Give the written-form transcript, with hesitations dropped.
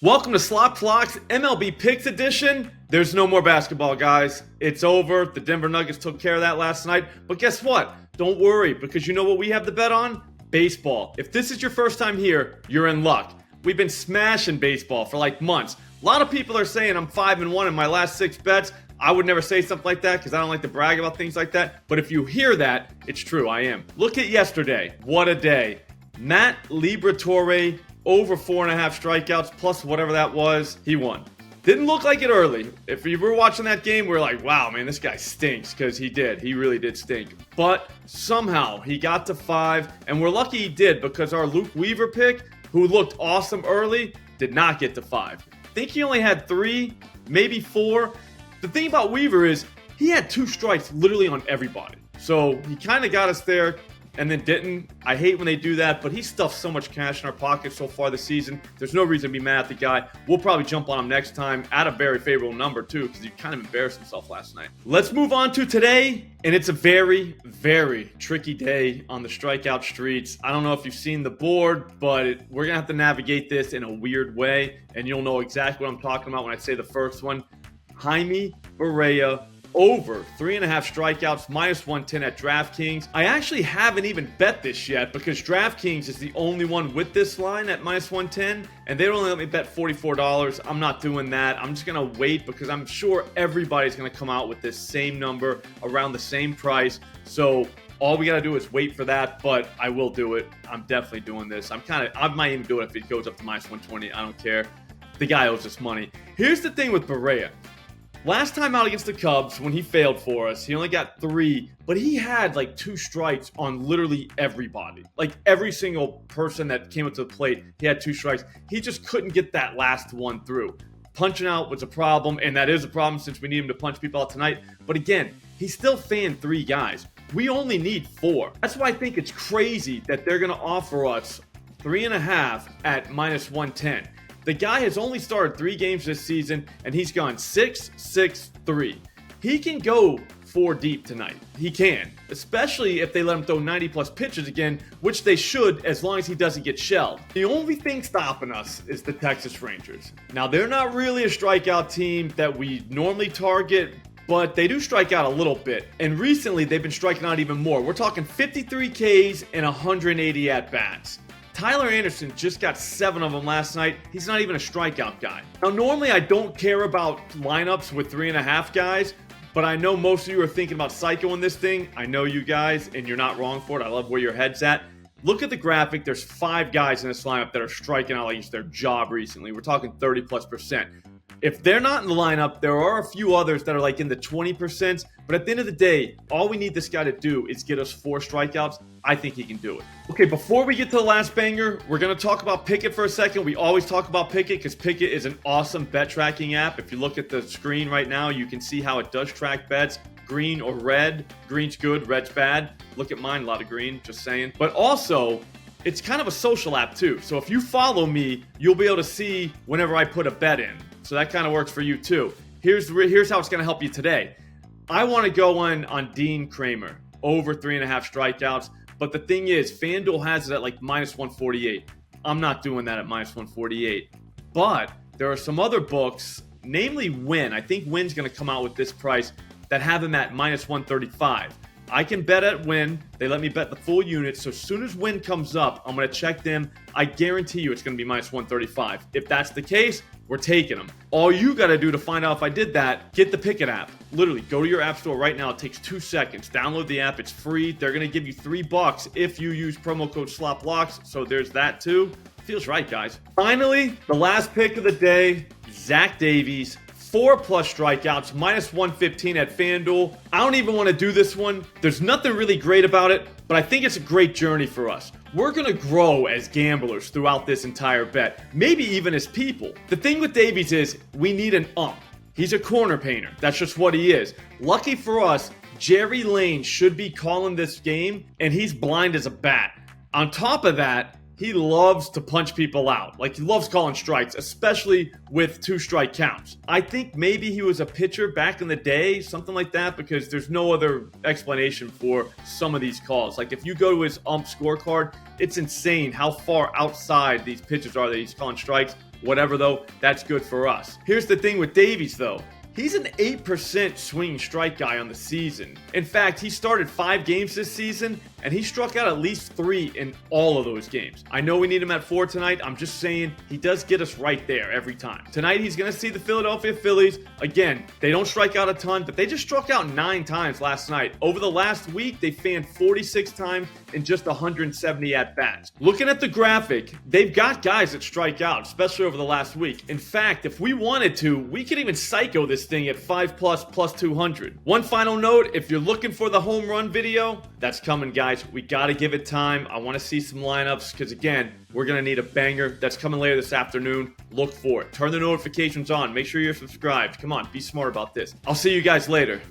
Welcome to Slop Clock's MLB Picks Edition. There's no more basketball, guys. It's over. The Denver Nuggets took care of that last night. But guess what? Don't worry, because you know what we have to bet on? Baseball. If this is your first time here, you're in luck. We've been smashing baseball for like months. A lot of people are saying I'm 5-1 in my last 6 bets. I would never say something like that because I don't like to brag about things like that. But if you hear that, it's true. I am. Look at yesterday. What a day. Matt Liberatore over 4.5 strikeouts plus whatever that was. He won. Didn't look like it early. If you were watching that game, we were like, wow, man, this guy stinks, because he did. He really did stink. But somehow he got to 5, and we're lucky he did because our Luke Weaver pick, who looked awesome early, did not get to 5. I think he only had 3, maybe 4. The thing about Weaver is he had 2 strikes literally on everybody. So he kind of got us there and then didn't. I hate when they do that, but he stuffed so much cash in our pockets so far this season. There's no reason to be mad at the guy. We'll probably jump on him next time at a very favorable number, too, because he kind of embarrassed himself last night. Let's move on to today, and it's a very, very tricky day on the strikeout streets. I don't know if you've seen the board, but we're going to have to navigate this in a weird way, and you'll know exactly what I'm talking about when I say the first one. Jaime Barria over 3.5 strikeouts, minus 110 at DraftKings. I actually haven't even bet this yet because DraftKings is the only one with this line at minus 110, and they only let me bet $44. I'm not doing that. I'm just going to wait because I'm sure everybody's going to come out with this same number around the same price. So all we got to do is wait for that, but I will do it. I'm definitely doing this. I might even do it if it goes up to minus 120. I don't care. The guy owes us money. Here's the thing with Barria. Last time out against the Cubs, when he failed for us, he only got 3, but he had like 2 strikes on literally everybody. Like every single person that came up to the plate, he had 2 strikes. He just couldn't get that last one through. Punching out was a problem, and that is a problem since we need him to punch people out tonight. But again, he still fanned 3 guys. We only need 4. That's why I think it's crazy that they're going to offer us 3.5 at minus 110. The guy has only started 3 games this season, and he's gone 6-6-3. He can go 4 deep tonight. He can, especially if they let him throw 90-plus pitches again, which they should as long as he doesn't get shelled. The only thing stopping us is the Texas Rangers. Now, they're not really a strikeout team that we normally target, but they do strike out a little bit. And recently, they've been striking out even more. We're talking 53 Ks and 180 at-bats. Tyler Anderson just got 7 of them last night. He's not even a strikeout guy. Now, normally I don't care about lineups with 3.5 guys, but I know most of you are thinking about psychoing this thing. I know you guys, and you're not wrong for it. I love where your head's at. Look at the graphic. There's 5 guys in this lineup that are striking out like it's their job recently. We're talking 30+%. If they're not in the lineup, there are a few others that are like in the 20%. But at the end of the day, all we need this guy to do is get us 4 strikeouts. I think he can do it. Okay, before we get to the last banger, we're going to talk about Pikkit for a second. We always talk about Pikkit because Pikkit is an awesome bet tracking app. If you look at the screen right now, you can see how it does track bets. Green or red. Green's good, red's bad. Look at mine, a lot of green, just saying. But also, it's kind of a social app too. So if you follow me, you'll be able to see whenever I put a bet in. So that kind of works for you too. Here's how it's going to help you today. I want to go on Dean Kramer, over 3.5 strikeouts. But the thing is, FanDuel has it at like minus 148. I'm not doing that at minus 148. But there are some other books, namely Win. I think Win's going to come out with this price that have him at minus 135. I can bet at Win. They let me bet the full unit. So as soon as Win comes up, I'm going to check them. I guarantee you it's going to be minus 135. If that's the case, we're taking them. All you got to do to find out if I did that, get the Pikkit app. Literally, go to your app store right now. It takes 2 seconds. Download the app. It's free. They're going to give you $3 if you use promo code SLOPLOCKS. So there's that too. Feels right, guys. Finally, the last pick of the day, Zach Davies. 4+ strikeouts, minus 115 at FanDuel. I don't even want to do this one. There's nothing really great about it, but I think it's a great journey for us. We're going to grow as gamblers throughout this entire bet, maybe even as people. The thing with Davies is we need an ump. He's a corner painter. That's just what he is. Lucky for us, Jerry Lane should be calling this game, and he's blind as a bat. On top of that, he loves to punch people out. Like, he loves calling strikes, especially with 2-strike counts. I think maybe he was a pitcher back in the day, something like that, because there's no other explanation for some of these calls. Like, if you go to his ump scorecard, it's insane how far outside these pitches are that he's calling strikes. Whatever though, that's good for us. Here's the thing with Davies though. He's an 8% swing strike guy on the season. In fact, he started 5 games this season, and he struck out at least 3 in all of those games. I know we need him at 4 tonight. I'm just saying he does get us right there every time. Tonight, he's going to see the Philadelphia Phillies. Again, they don't strike out a ton, but they just struck out 9 times last night. Over the last week, they fanned 46 times in just 170 at-bats. Looking at the graphic, they've got guys that strike out, especially over the last week. In fact, if we wanted to, we could even psycho this thing at 5+ plus 200. One final note, if you're looking for the home run video, that's coming, guys. We got to give it time. I want to see some lineups because, again, we're going to need a banger. That's coming later this afternoon. Look for it. Turn the notifications on. Make sure you're subscribed. Come on, be smart about this. I'll see you guys later.